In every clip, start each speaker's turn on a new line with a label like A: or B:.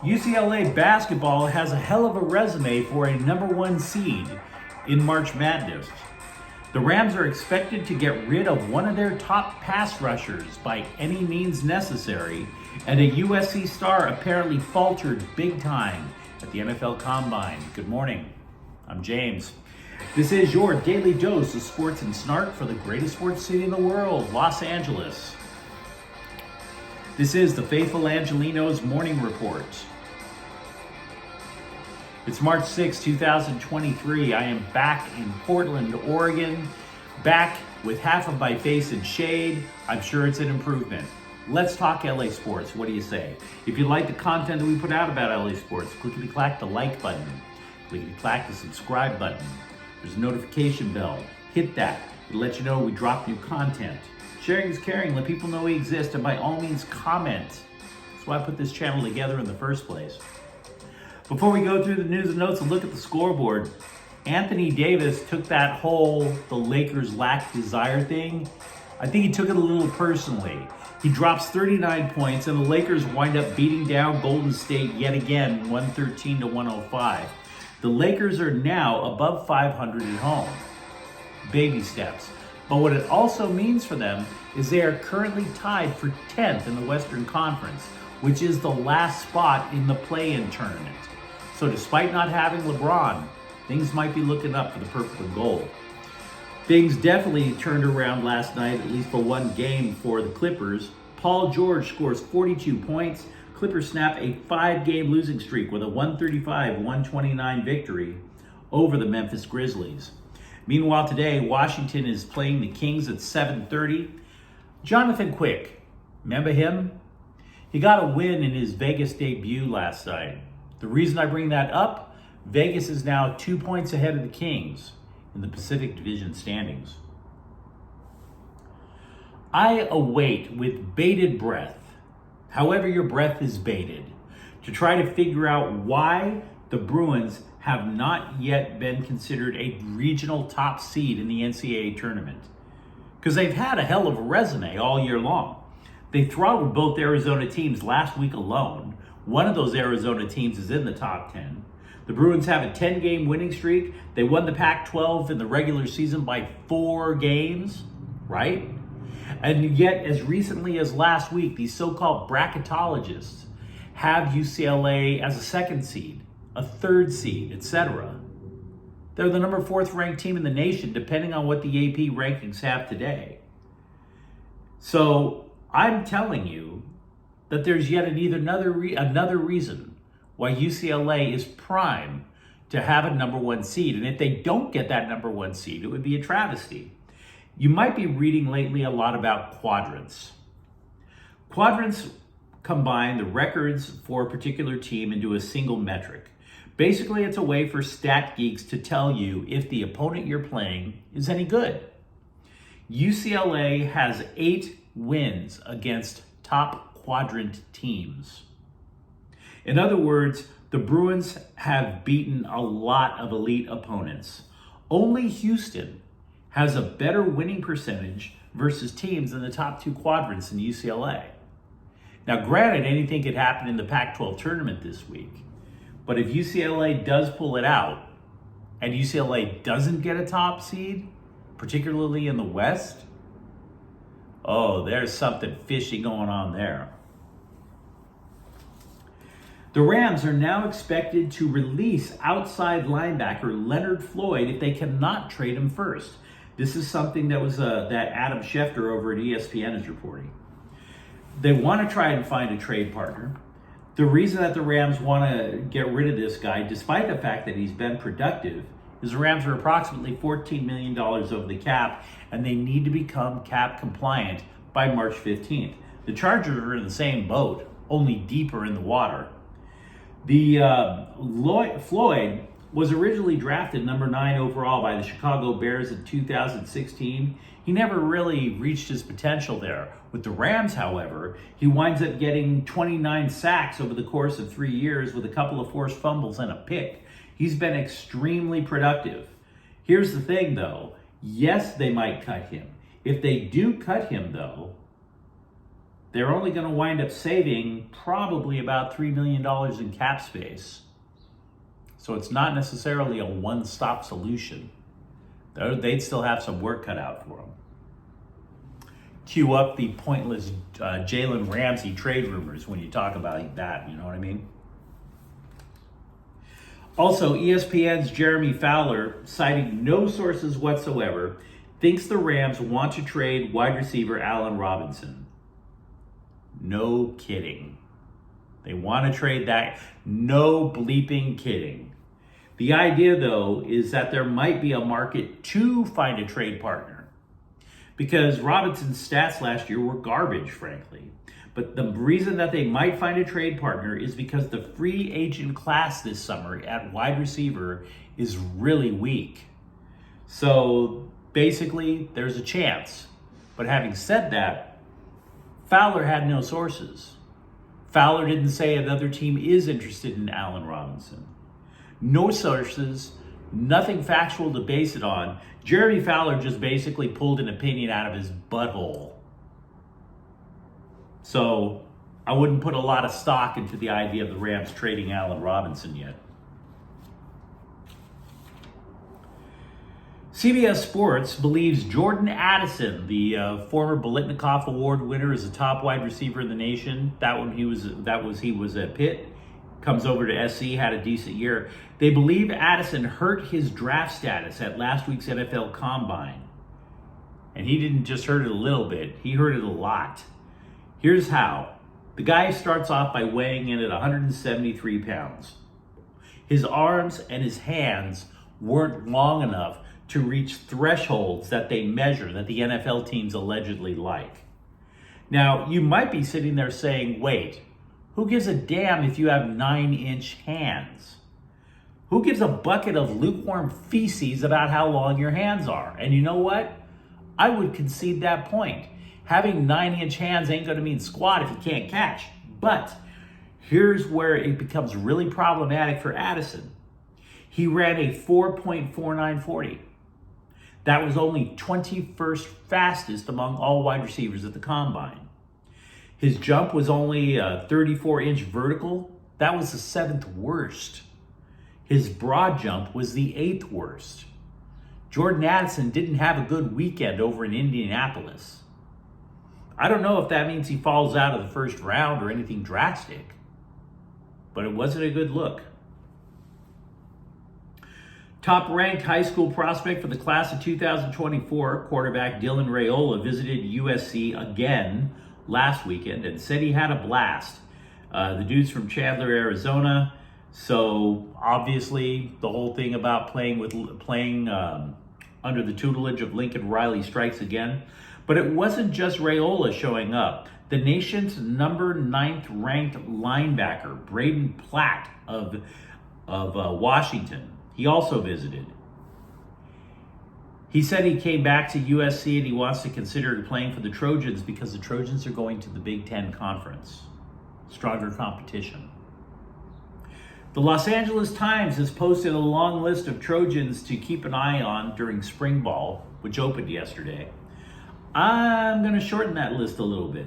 A: UCLA basketball has a hell of a resume for a #1 seed in March Madness. The Rams are expected to get rid of one of their top pass rushers by any means necessary, and a USC star apparently faltered big time at the NFL Combine. Good morning. I'm James. This is your daily dose of sports and snark for the greatest sports city in the world, Los Angeles. This is the faithful Angelenos Morning Report. It's March 6, 2023. I am back in Portland, Oregon, back with half of my face in shade. I'm sure it's an improvement. Let's talk LA sports. What do you say? If you like the content that we put out about LA sports, clickety-clack the like button. Clickety-clack the subscribe button. There's a notification bell. Hit that. It'll let you know we drop new content. Sharing is caring. Let people know we exist. And by all means, comment. That's why I put this channel together in the first place. Before we go through the news and notes and look at the scoreboard, Anthony Davis took that whole the Lakers lack desire thing. I think he took it a little personally. He drops 39 points and the Lakers wind up beating down Golden State yet again, 113-105. The Lakers are now above 500 at home. Baby steps. But what it also means for them is they are currently tied for 10th in the Western Conference, which is the last spot in the play-in tournament. So despite not having LeBron, things might be looking up for the purple and gold. Things definitely turned around last night, at least for one game for the Clippers. Paul George scores 42 points. Clippers snap a 5-game losing streak with a 135-129 victory over the Memphis Grizzlies. Meanwhile, today, Washington is playing the Kings at 7:30. Jonathan Quick, remember him? He got a win in his Vegas debut last night. The reason I bring that up, Vegas is now 2 points ahead of the Kings in the Pacific Division standings. I await with bated breath, however your breath is bated, to try to figure out why the Bruins have not yet been considered a regional top seed in the NCAA tournament. Because they've had a hell of a resume all year long. They throttled both Arizona teams last week alone. One of those Arizona teams is in the top 10. The Bruins have a 10-game winning streak. They won the Pac-12 in the regular season by 4 games, right? And yet, as recently as last week, these so-called bracketologists have UCLA as a 2nd seed, a 3rd seed, etc. They're the number 4th ranked team in the nation, depending on what the AP rankings have today. So I'm telling you that there's yet another reason why UCLA is prime to have a #1 seed. And if they don't get that #1 seed, it would be a travesty. You might be reading lately a lot about quadrants. Quadrants combine the records for a particular team into a single metric. Basically, it's a way for stat geeks to tell you if the opponent you're playing is any good. UCLA has 8 wins against top quadrant teams. In other words, the Bruins have beaten a lot of elite opponents. Only Houston has a better winning percentage versus teams in the top 2 quadrants in UCLA. Now, granted, anything could happen in the Pac-12 tournament this week, but if UCLA does pull it out and UCLA doesn't get a top seed, particularly in the West, oh, there's something fishy going on there. The Rams are now expected to release outside linebacker Leonard Floyd if they cannot trade him first. This is something that Adam Schefter over at ESPN is reporting. They want to try and find a trade partner. The reason that the Rams want to get rid of this guy, despite the fact that he's been productive, is the Rams are approximately $14 million over the cap, and they need to become cap compliant by March 15th. The Chargers are in the same boat, only deeper in the water. Floyd was originally drafted number 9 overall by the Chicago Bears in 2016. He never really reached his potential there. With the Rams, however, he winds up getting 29 sacks over the course of 3 years with a couple of forced fumbles and a pick. He's been extremely productive. Here's the thing, though. Yes, they might cut him. If they do cut him, though, they're only going to wind up saving probably about $3 million in cap space. So it's not necessarily a one-stop solution. They'd still have some work cut out for them. Cue up the pointless Jalen Ramsey trade rumors when you talk about that, you know what I mean? Also, ESPN's Jeremy Fowler, citing no sources whatsoever, thinks the Rams want to trade wide receiver Allen Robinson. No kidding. They want to trade that. No bleeping kidding. The idea, though, is that there might be a market to find a trade partner, because Robinson's stats last year were garbage, frankly. But the reason that they might find a trade partner is because the free agent class this summer at wide receiver is really weak. So basically, there's a chance. But having said that, Fowler had no sources. Fowler didn't say another team is interested in Allen Robinson. No sources, nothing factual to base it on. Jeremy Fowler just basically pulled an opinion out of his butthole. So I wouldn't put a lot of stock into the idea of the Rams trading Allen Robinson yet. CBS Sports believes Jordan Addison, the former Biletnikoff Award winner, is the top wide receiver in the nation. He was at Pitt, comes over to SC, had a decent year. They believe Addison hurt his draft status at last week's NFL Combine. And he didn't just hurt it a little bit, he hurt it a lot. Here's how. The guy starts off by weighing in at 173 pounds. His arms and his hands weren't long enough to reach thresholds that they measure, that the NFL teams allegedly like. Now, you might be sitting there saying, wait, who gives a damn if you have 9-inch hands? Who gives a bucket of lukewarm feces about how long your hands are? And you know what? I would concede that point. Having 9-inch hands ain't going to mean squat if you can't catch. But here's where it becomes really problematic for Addison. He ran a 4.4940. That was only 21st fastest among all wide receivers at the Combine. His jump was only a 34-inch vertical. That was the 7th worst. His broad jump was the 8th worst. Jordan Addison didn't have a good weekend over in Indianapolis. I don't know if that means he falls out of the first round or anything drastic, but it wasn't a good look. Top-ranked high school prospect for the class of 2024, quarterback Dylan Raiola, visited USC again last weekend and said he had a blast. The dude's from Chandler, Arizona, so obviously the whole thing about playing under the tutelage of Lincoln Riley strikes again. But it wasn't just Raiola showing up. The nation's number 9th ranked linebacker, Braden Platt of Washington, he also visited. He said he came back to USC and he wants to consider playing for the Trojans because the Trojans are going to the Big Ten Conference. Stronger competition. The Los Angeles Times has posted a long list of Trojans to keep an eye on during spring ball, which opened yesterday. I'm going to shorten that list a little bit.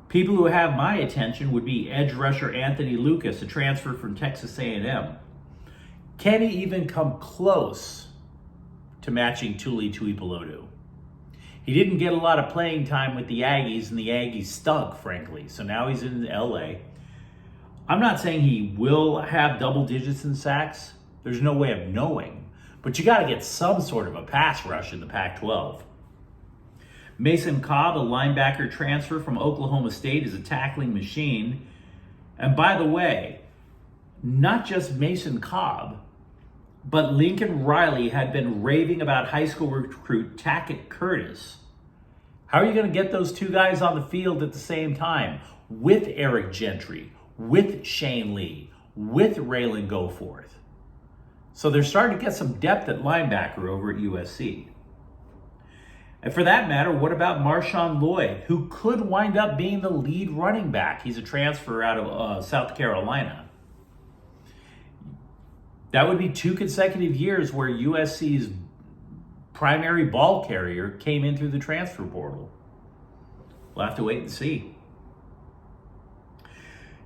A: People who have my attention would be edge rusher Anthony Lucas, a transfer from Texas A&M. Can he even come close to matching Tuli Tuipulotu? He didn't get a lot of playing time with the Aggies, and the Aggies stunk, frankly. So now he's in LA. I'm not saying he will have double digits in sacks. There's no way of knowing. But you got to get some sort of a pass rush in the Pac-12. Mason Cobb, a linebacker transfer from Oklahoma State, is a tackling machine. And by the way, not just Mason Cobb, but Lincoln Riley had been raving about high school recruit Tackett Curtis. How are you going to get those two guys on the field at the same time? With Eric Gentry, with Shane Lee, with Raylan Goforth. So they're starting to get some depth at linebacker over at USC. And for that matter, what about Marshawn Lloyd, who could wind up being the lead running back? He's a transfer out of South Carolina. That would be 2 consecutive years where USC's primary ball carrier came in through the transfer portal. We'll have to wait and see.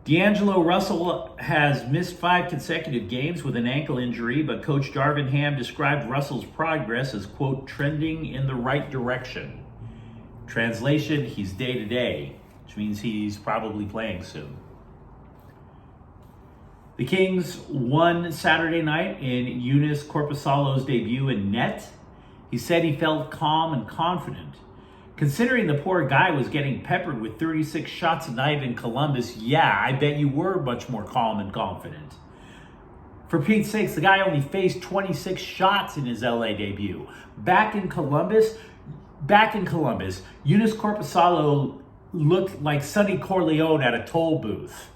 A: D'Angelo Russell has missed 5 consecutive games with an ankle injury, but Coach Darvin Ham described Russell's progress as, quote, trending in the right direction. Translation, he's day-to-day, which means he's probably playing soon. The Kings won Saturday night in Eunice Corpusalos' debut in net. He said he felt calm and confident. Considering the poor guy was getting peppered with 36 shots a night in Columbus, yeah, I bet you were much more calm and confident. For Pete's sakes, the guy only faced 26 shots in his LA debut. Back in Columbus, Eunice Corpusalo looked like Sonny Corleone at a toll booth.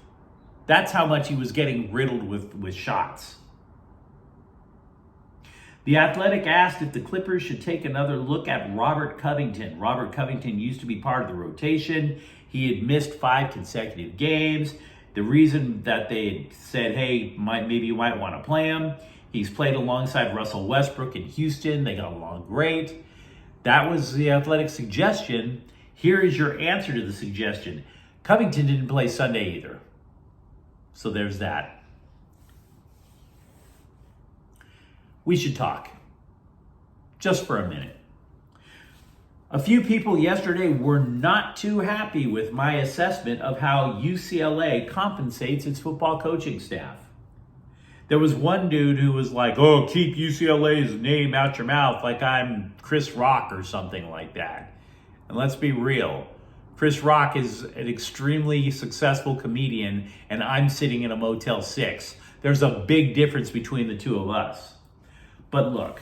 A: That's how much he was getting riddled with shots. The Athletic asked if the Clippers should take another look at Robert Covington. Robert Covington used to be part of the rotation. He had missed 5 consecutive games. The reason that they said, hey, maybe you might want to play him, he's played alongside Russell Westbrook in Houston. They got along great. That was the Athletic suggestion. Here is your answer to the suggestion. Covington didn't play Sunday either. So there's that. We should talk, just for a minute. A few people yesterday were not too happy with my assessment of how UCLA compensates its football coaching staff. There was one dude who was like, oh, keep UCLA's name out your mouth like I'm Chris Rock or something like that. And let's be real. Chris Rock is an extremely successful comedian, and I'm sitting in a Motel 6. There's a big difference between the two of us. But look,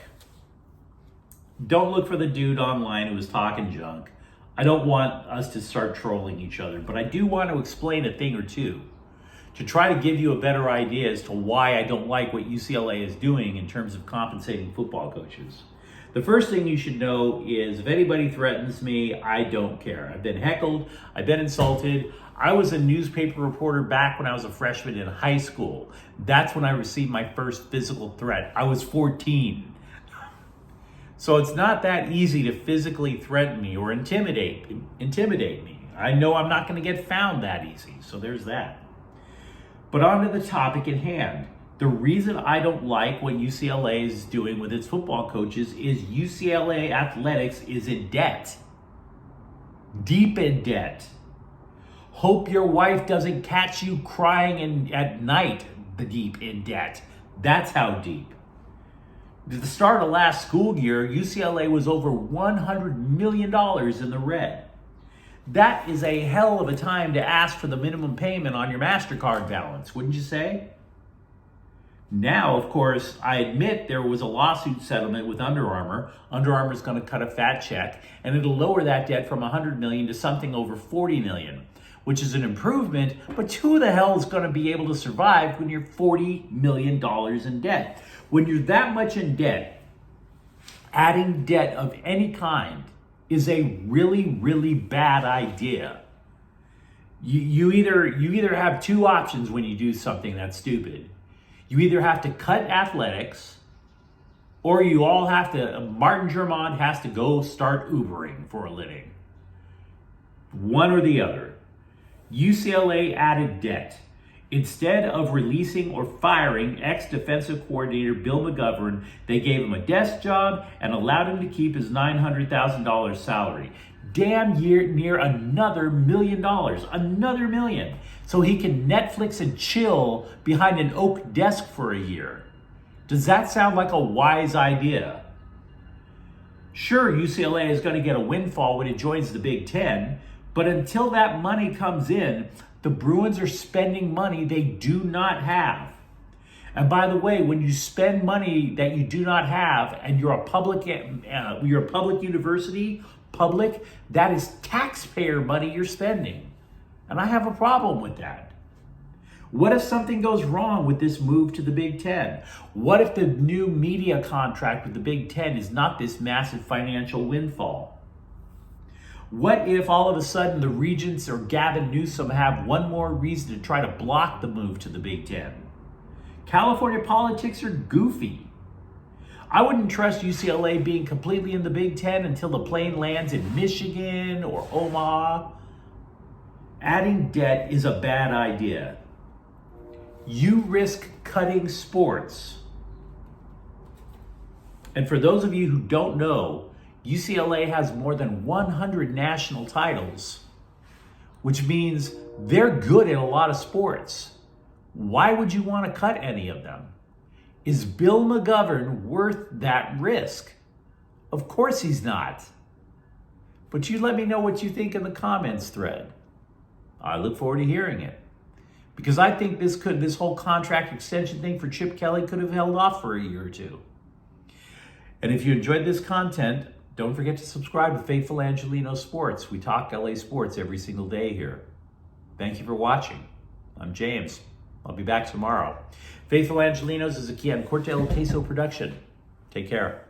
A: don't look for the dude online who was talking junk. I don't want us to start trolling each other, but I do want to explain a thing or two to try to give you a better idea as to why I don't like what UCLA is doing in terms of compensating football coaches. The first thing you should know is if anybody threatens me, I don't care. I've been heckled, I've been insulted. I was a newspaper reporter back when I was a freshman in high school. That's when I received my first physical threat. I was 14. So it's not that easy to physically threaten me or intimidate me. I know I'm not going to get found that easy, so there's that. But on to the topic at hand. The reason I don't like what UCLA is doing with its football coaches is UCLA athletics is in debt. Deep in debt. Hope your wife doesn't catch you crying at night, deep in debt. That's how deep. At the start of last school year, UCLA was over $100 million in the red. That is a hell of a time to ask for the minimum payment on your MasterCard balance, wouldn't you say? Now, of course, I admit there was a lawsuit settlement with Under Armour. Under Armour is going to cut a fat check, and it'll lower that debt from $100 million to something over $40 million, which is an improvement, but who the hell is going to be able to survive when you're $40 million in debt? When you're that much in debt, adding debt of any kind is a really, really bad idea. You either have two options when you do something that's stupid. You either have to cut athletics, or you all have to, Martin Germont has to go start Ubering for a living. One or the other. UCLA added debt. Instead of releasing or firing ex-defensive coordinator Bill McGovern, they gave him a desk job and allowed him to keep his $900,000 salary. Damn near another $1 million. Another $1 million. So he can Netflix and chill behind an oak desk for a year. Does that sound like a wise idea? Sure, UCLA is going to get a windfall when it joins the Big Ten, but until that money comes in, the Bruins are spending money they do not have. And by the way, when you spend money that you do not have and you're a public university, that is taxpayer money you're spending. And I have a problem with that. What if something goes wrong with this move to the Big Ten? What if the new media contract with the Big Ten is not this massive financial windfall? What if all of a sudden the Regents or Gavin Newsom have one more reason to try to block the move to the Big Ten? California politics are goofy. I wouldn't trust UCLA being completely in the Big Ten until the plane lands in Michigan or Omaha. Adding debt is a bad idea. You risk cutting sports. And for those of you who don't know, UCLA has more than 100 national titles, which means they're good at a lot of sports. Why would you want to cut any of them? Is Bill McGovern worth that risk? Of course he's not. But you let me know what you think in the comments thread. I look forward to hearing it. Because I think this whole contract extension thing for Chip Kelly could have held off for a year or two. And if you enjoyed this content, don't forget to subscribe to Faithful Angelino Sports. We talk LA sports every single day here. Thank you for watching. I'm James. I'll be back tomorrow. Faithful Angelenos is a Kian Corte El Queso production. Take care.